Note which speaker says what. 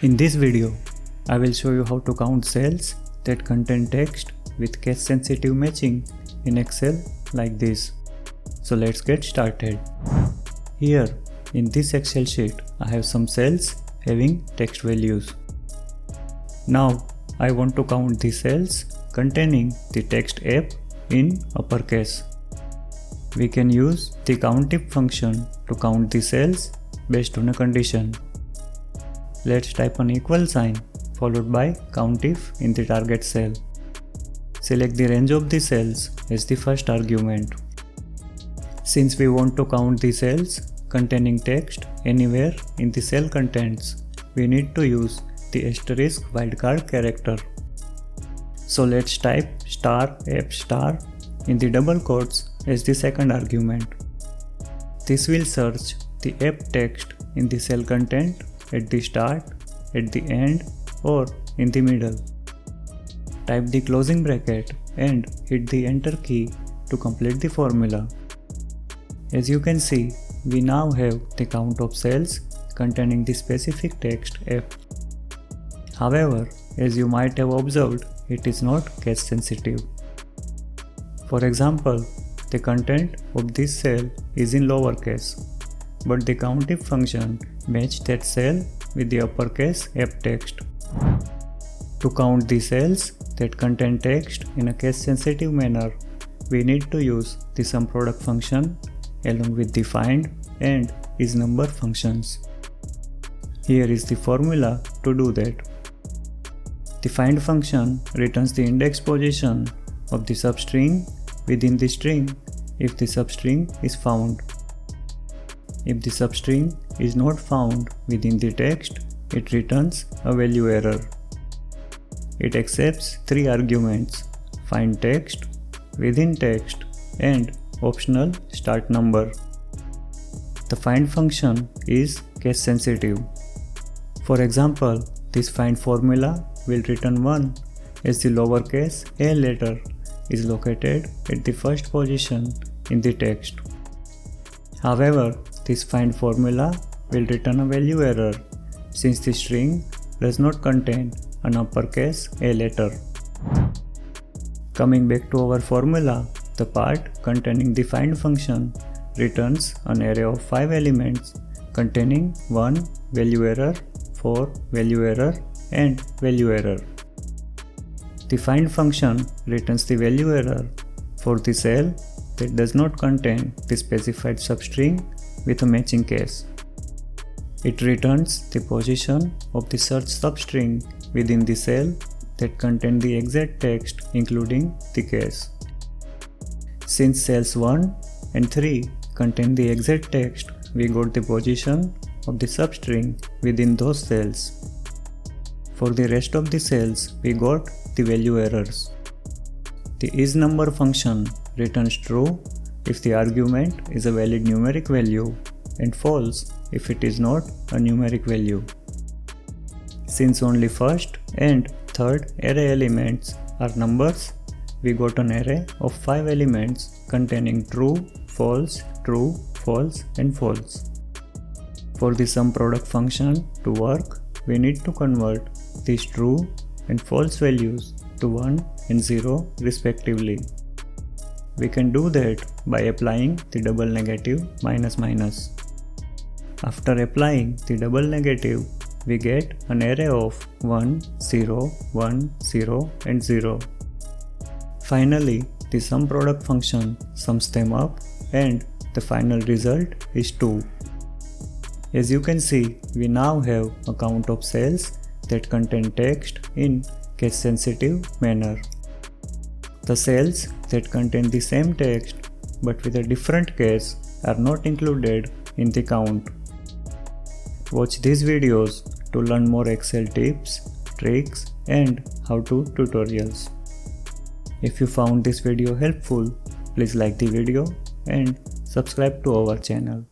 Speaker 1: In this video, I will show you how to count cells that contain text with case-sensitive matching in Excel like this. So let's get started. Here, in this Excel sheet, I have some cells having text values. Now, I want to count the cells containing the text app in uppercase. We can use the COUNTIF function to count the cells based on a condition. Let's type an equal sign followed by COUNTIF in the target cell. Select the range of the cells as the first argument. Since we want to count the cells containing text anywhere in the cell contents, we need to use the asterisk wildcard character. So let's type *app* in the double quotes as the second argument. This will search the app text in the cell content at the start, at the end, or in the middle. Type the closing bracket and hit the enter key to complete the formula. As you can see, we now have the count of cells containing the specific text app. However, as you might have observed, it is not case sensitive. For example, the content of this cell is in lowercase, but the COUNTIF function matched that cell with the uppercase app text. To count the cells that contain text in a case-sensitive manner, we need to use the SUMPRODUCT function along with the FIND and ISNUMBER functions. Here is the formula to do that. The FIND function returns the index position of the substring within the string if the substring is found. If the substring is not found within the text, it returns a value error. It accepts three arguments: find text, within text, and optional start number. The find function is case sensitive. For example, this find formula will return 1 as the lowercase a letter is located at the first position in the text. However, this find formula will return a value error since the string does not contain an uppercase a letter. Coming back to our formula, the part containing the find function returns an array of 5 elements containing 1 value error, 4 value error, and value error. The find function returns the value error for the cell that does not contain the specified substring with a matching case. It returns the position of the search substring within the cell that contain the exact text including the case. Since cells 1 and 3 contain the exact text, we got the position of the substring within those cells. For the rest of the cells, we got the value errors. The ISNUMBER function returns true if the argument is a valid numeric value and false if it is not a numeric value. Since only first and third array elements are numbers, we got an array of 5 elements containing true, false, and false. For the SUMPRODUCT function to work, we need to convert these true and false values to 1 and 0 respectively. We can do that by applying the double negative minus. After applying the double negative, we get an array of 1, 0, 1, 0, and 0. Finally, the SUMPRODUCT function sums them up and the final result is 2. As you can see, we now have a count of cells that contain text in case-sensitive manner. The cells that contain the same text but with a different case are not included in the count. Watch these videos to learn more Excel tips, tricks, and how-to tutorials. If you found this video helpful, please like the video and subscribe to our channel.